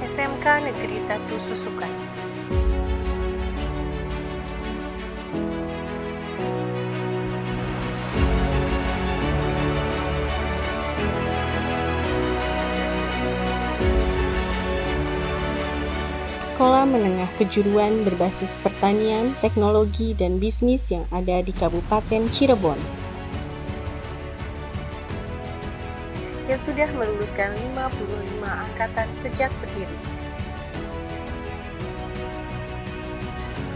SMK Negeri 1 Susukan. Sekolah menengah kejuruan berbasis pertanian, teknologi, dan bisnis yang ada di Kabupaten Cirebon, yang sudah meluluskan 55 angkatan sejak berdiri.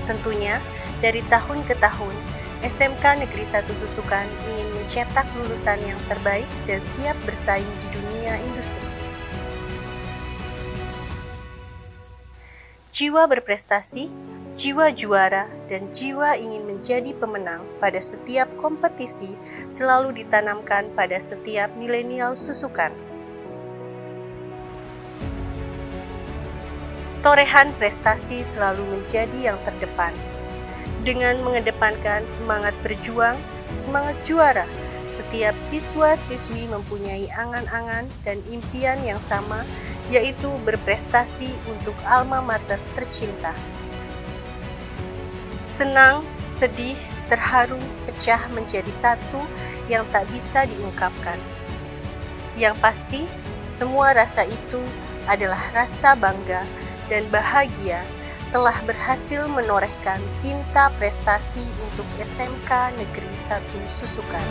Tentunya, dari tahun ke tahun, SMK Negeri 1 Susukan ingin mencetak lulusan yang terbaik dan siap bersaing di dunia industri. Jiwa berprestasi, jiwa juara, dan jiwa ingin menjadi pemenang pada setiap kompetisi selalu ditanamkan pada setiap milenial Susukan. Torehan prestasi selalu menjadi yang terdepan. Dengan mengedepankan semangat berjuang, semangat juara, setiap siswa-siswi mempunyai angan-angan dan impian yang sama, yaitu berprestasi untuk alma mater tercinta. Senang, sedih, terharu, pecah menjadi satu yang tak bisa diungkapkan. Yang pasti, semua rasa itu adalah rasa bangga dan bahagia telah berhasil menorehkan tinta prestasi untuk SMK Negeri 1 Susukan.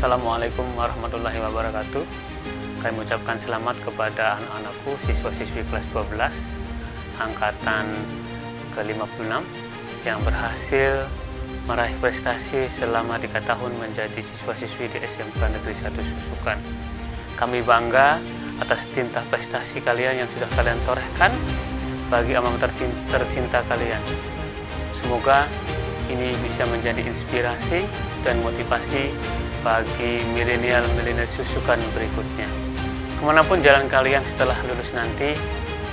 Assalamualaikum warahmatullahi wabarakatuh. Kami mengucapkan selamat kepada anak-anakku, siswa-siswi kelas 12 angkatan ke-56 yang berhasil meraih prestasi selama 3 tahun menjadi siswa-siswi di SMK Negeri 1 Susukan. Kami bangga atas tinta prestasi kalian yang sudah kalian torehkan bagi alma mater tercinta kalian. Semoga ini bisa menjadi inspirasi dan motivasi bagi milenial Susukan berikutnya. Kemanapun jalan kalian setelah lulus nanti,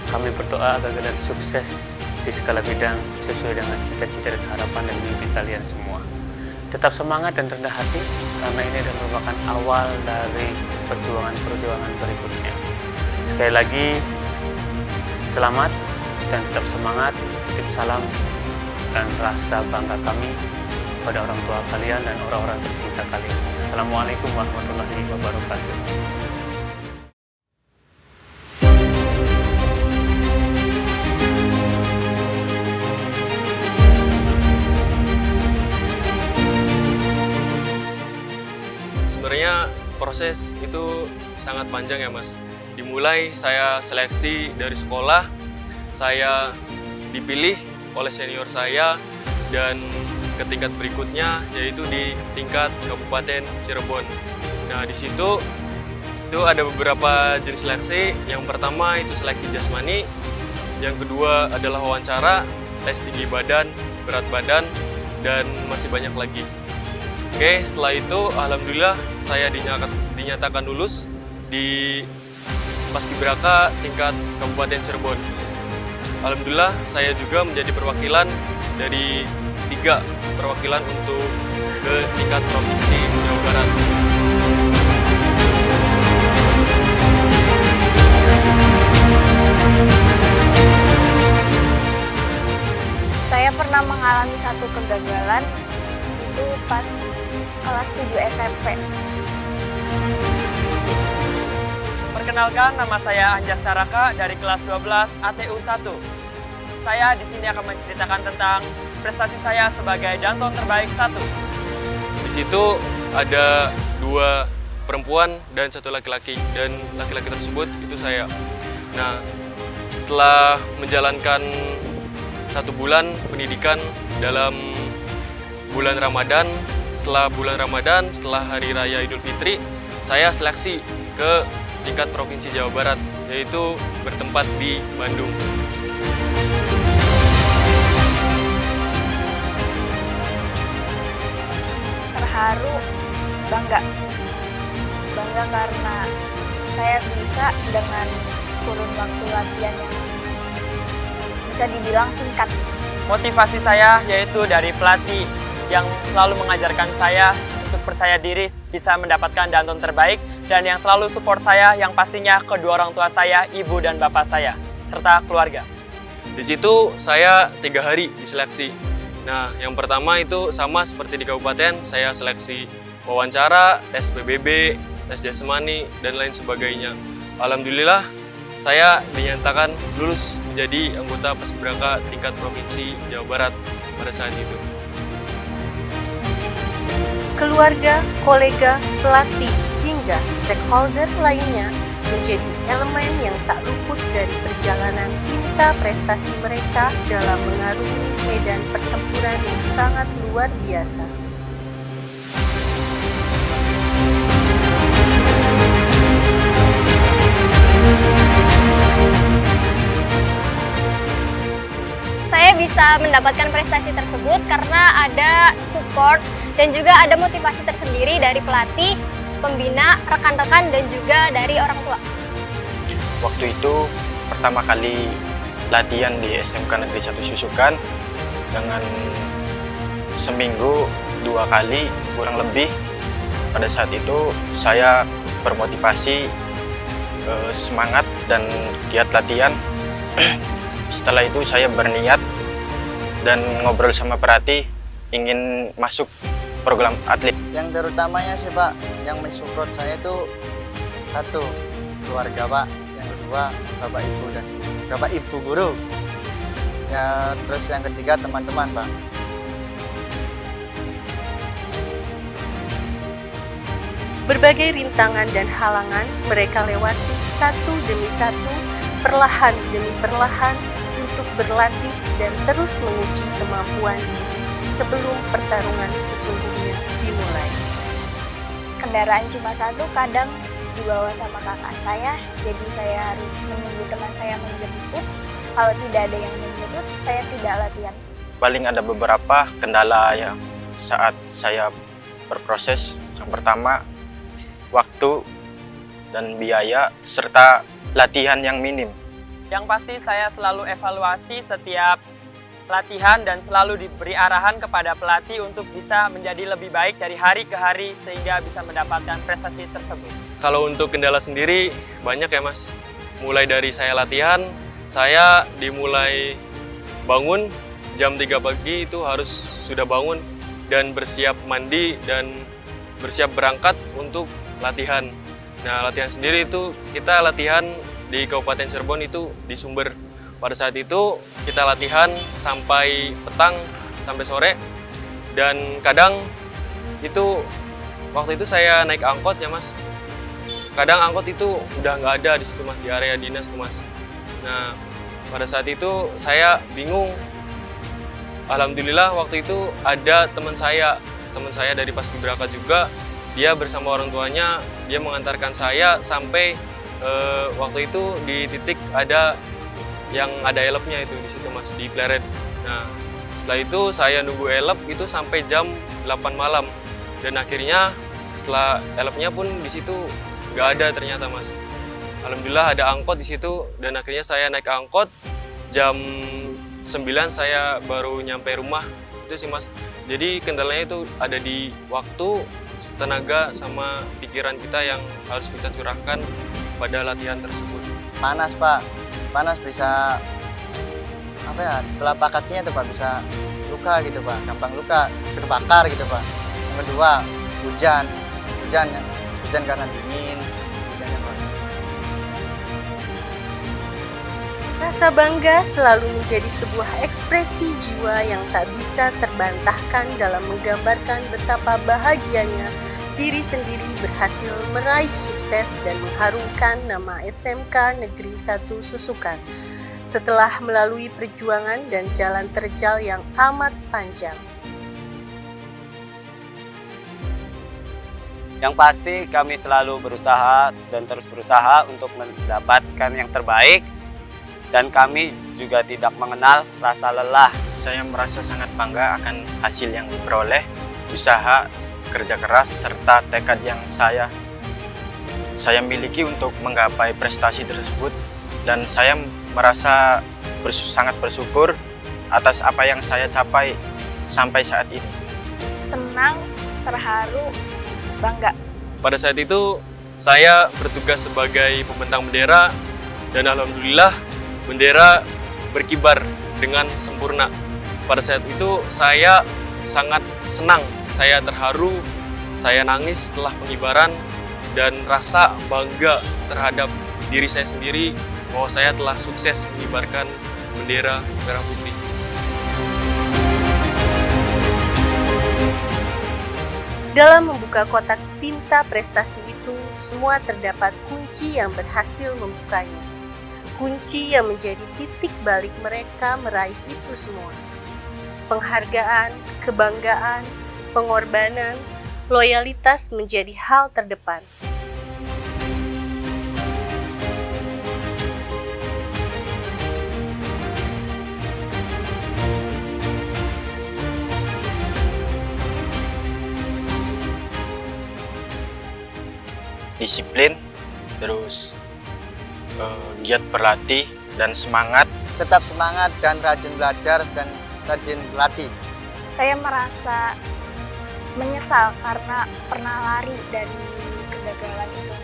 kami berdoa agar kalian sukses di segala bidang sesuai dengan cita-cita dan harapan dan mimpi kalian semua. Tetap semangat dan rendah hati, karena ini adalah merupakan awal dari perjuangan berikutnya. Sekali lagi, selamat dan tetap semangat. Titip salam dan rasa bangga kami pada orang tua kalian dan orang-orang tercinta kalian. Assalamualaikum warahmatullahi wabarakatuh. Sebenarnya proses itu sangat panjang ya Mas. Dimulai saya seleksi dari sekolah, saya dipilih oleh senior saya, dan ke tingkat berikutnya yaitu di tingkat Kabupaten Cirebon. Nah, di situ itu ada beberapa jenis seleksi. Yang pertama itu seleksi jasmani, yang kedua adalah wawancara, tes tinggi badan, berat badan, dan masih banyak lagi. Oke, setelah itu alhamdulillah saya dinyatakan lulus di Paskibraka tingkat Kabupaten Cirebon. Alhamdulillah saya juga menjadi perwakilan dari 3 perwakilan untuk ke tingkat Provinsi Jawa Barat. Saya pernah mengalami satu kegagalan, itu pas kelas 7 SMP. Perkenalkan, nama saya Anjas Saraka dari kelas 12 ATU 1. Saya di sini akan menceritakan tentang prestasi saya sebagai danton terbaik 1. Di situ ada 2 perempuan dan 1 laki-laki, dan laki-laki tersebut itu saya. Nah, setelah menjalankan 1 bulan pendidikan dalam bulan Ramadan, setelah bulan Ramadan, setelah Hari Raya Idul Fitri, saya seleksi ke tingkat Provinsi Jawa Barat, yaitu bertempat di Bandung. bangga. Bangga karena saya bisa dengan kurun waktu latihan yang bisa dibilang singkat. Motivasi saya yaitu dari pelatih yang selalu mengajarkan saya untuk percaya diri bisa mendapatkan danton terbaik, dan yang selalu support saya yang pastinya kedua orang tua saya, ibu dan bapak saya, serta keluarga. Di situ saya 3 hari diseleksi. Nah, yang pertama itu sama seperti di kabupaten, saya seleksi wawancara, tes PBB, tes jasmani, dan lain sebagainya. Alhamdulillah, saya dinyatakan lulus menjadi anggota Paskibraka tingkat provinsi Jawa Barat pada saat itu. Keluarga, kolega, pelatih, hingga stakeholder lainnya menjadi elemen yang tak luput dari perjalanan tinta prestasi mereka dalam mengarungi medan pertempuran yang sangat luar biasa. Saya bisa mendapatkan prestasi tersebut karena ada support dan juga ada motivasi tersendiri dari pelatih, pembina, rekan-rekan, dan juga dari orang tua. Waktu itu pertama kali latihan di SMK Negeri 1 Susukan dengan seminggu 2 kali kurang lebih. Pada saat itu saya bermotivasi, semangat dan giat latihan. Setelah itu saya berniat dan ngobrol sama pelatih ingin masuk program atlet. Yang terutamanya sih Pak, yang mensupport saya itu satu, keluarga Pak. Yang kedua, Bapak Ibu dan Bapak Ibu guru. Ya, terus yang ketiga teman-teman Pak. Berbagai rintangan dan halangan mereka lewati satu demi satu, perlahan demi perlahan, untuk berlatih dan terus menguji kemampuan diri sebelum pertarungan sesungguhnya dimulai. Kendaraan cuma satu, kadang dibawa sama kakak saya, jadi saya harus menunggu teman saya menjemput. Kalau tidak ada yang menjemput, saya tidak latihan. Paling ada beberapa kendala yang saat saya berproses. Yang pertama, waktu dan biaya serta latihan yang minim. Yang pasti saya selalu evaluasi setiap latihan dan selalu diberi arahan kepada pelatih untuk bisa menjadi lebih baik dari hari ke hari sehingga bisa mendapatkan prestasi tersebut. Kalau untuk kendala sendiri banyak ya Mas. Mulai dari saya latihan, saya dimulai bangun jam 3 pagi itu harus sudah bangun dan bersiap mandi dan bersiap berangkat untuk latihan. Nah, latihan sendiri itu kita latihan di Kabupaten Cirebon itu di Sumber. Pada saat itu kita latihan sampai petang, sampai sore. Dan kadang itu, waktu itu saya naik angkot ya Mas. Kadang angkot itu udah nggak ada di situ Mas, di area dinas tuh Mas. Nah, pada saat itu saya bingung. Alhamdulillah waktu itu ada teman saya dari Paskibraka juga. Dia bersama orang tuanya, dia mengantarkan saya sampai waktu itu di titik ada yang ada elopnya itu di situ Mas, di Pleret. Nah, setelah itu saya nunggu elop itu sampai jam 8 malam. Dan akhirnya setelah elopnya pun di situ nggak ada ternyata Mas. Alhamdulillah ada angkot di situ dan akhirnya saya naik angkot. Jam 9 saya baru nyampe rumah. Itu sih Mas. Jadi kendalanya itu ada di waktu, tenaga sama pikiran kita yang harus kita curahkan pada latihan tersebut. Panas Pak, panas bisa apa ya, telapak kakinya tuh Pak bisa luka gitu Pak, gampang luka, terbakar gitu Pak. Yang kedua, hujan karena dingin, hujannya Pak. Rasa bangga selalu menjadi sebuah ekspresi jiwa yang tak bisa terbantahkan dalam menggambarkan betapa bahagianya diri sendiri berhasil meraih sukses dan mengharumkan nama SMK Negeri 1 Susukan setelah melalui perjuangan dan jalan terjal yang amat panjang. Yang pasti kami selalu berusaha dan terus berusaha untuk mendapatkan yang terbaik, dan kami juga tidak mengenal rasa lelah. Saya merasa sangat bangga akan hasil yang diperoleh usaha, kerja keras, serta tekad yang saya miliki untuk menggapai prestasi tersebut, dan saya merasa sangat bersyukur atas apa yang saya capai sampai saat ini. Senang, terharu, bangga. Pada saat itu saya bertugas sebagai pembentang bendera dan alhamdulillah bendera berkibar dengan sempurna. Pada saat itu saya sangat senang, saya terharu, saya nangis setelah pengibaran dan rasa bangga terhadap diri saya sendiri bahwa saya telah sukses mengibarkan bendera merah putih. Dalam membuka kotak tinta prestasi itu, semua terdapat kunci yang berhasil membukanya. Kunci yang menjadi titik balik mereka meraih itu semua. Penghargaan, kebanggaan, pengorbanan, loyalitas menjadi hal terdepan. Disiplin, terus giat berlatih dan semangat. Tetap semangat dan rajin belajar dan rajin berlatih. Saya merasa menyesal karena pernah lari dari kegagalan itu.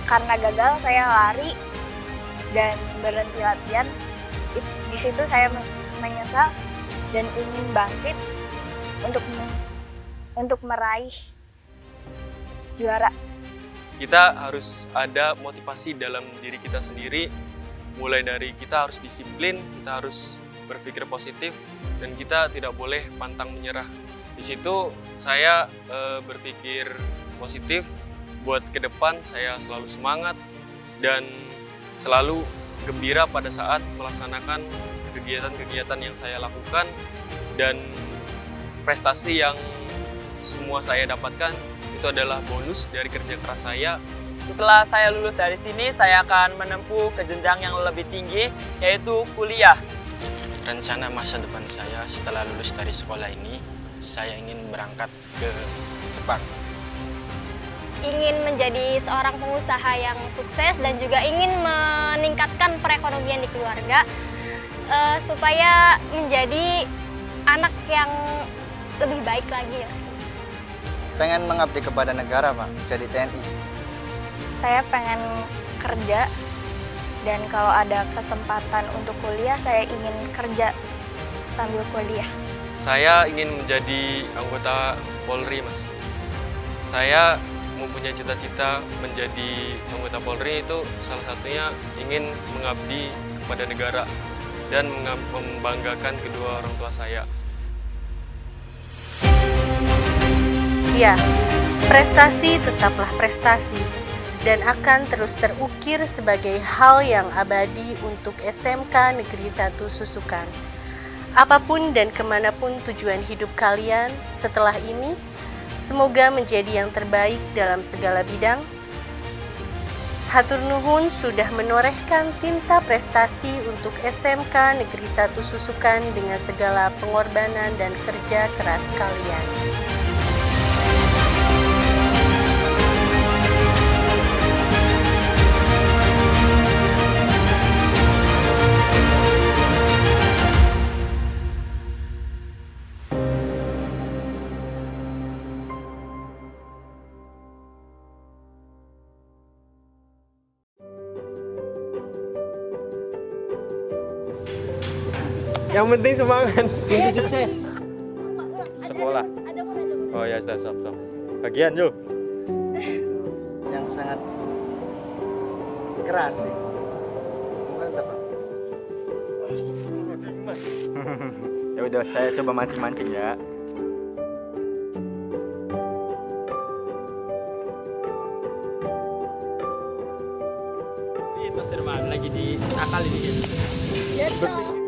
Karena gagal saya lari dan berhenti latihan. Di situ saya menyesal dan ingin bangkit untuk meraih juara. Kita harus ada motivasi dalam diri kita sendiri, mulai dari kita harus disiplin, kita harus berpikir positif, dan kita tidak boleh pantang menyerah. Di situ saya berpikir positif, buat ke depan saya selalu semangat dan selalu gembira pada saat melaksanakan kegiatan-kegiatan yang saya lakukan, dan prestasi yang semua saya dapatkan itu adalah bonus dari kerja keras saya. Setelah saya lulus dari sini, saya akan menempuh ke jenjang yang lebih tinggi, yaitu kuliah. Rencana masa depan saya setelah lulus dari sekolah ini, saya ingin berangkat ke Jepang. Ingin menjadi seorang pengusaha yang sukses dan juga ingin meningkatkan perekonomian di keluarga supaya menjadi anak yang lebih baik lagi. Pengen mengabdi kepada negara, Pak, jadi TNI. Saya pengen kerja dan kalau ada kesempatan untuk kuliah, saya ingin kerja sambil kuliah. Saya ingin menjadi anggota Polri, Mas. Saya mempunyai cita-cita menjadi anggota Polri, itu salah satunya ingin mengabdi kepada negara dan membanggakan kedua orang tua saya. Ya, prestasi tetaplah prestasi dan akan terus terukir sebagai hal yang abadi untuk SMK Negeri 1 Susukan. Apapun dan kemanapun tujuan hidup kalian setelah ini, semoga menjadi yang terbaik dalam segala bidang. Hatur nuhun sudah menorehkan tinta prestasi untuk SMK Negeri 1 Susukan dengan segala pengorbanan dan kerja keras kalian. Yang penting semangat. Kunci sukses. Sekolah. Oh ya, stop. Bagian yuk. Yang sangat keras sih. Bukan apa? Ya udah, saya coba mancing-mancing ya. Ini Mas Derman lagi di akal ini. Betul.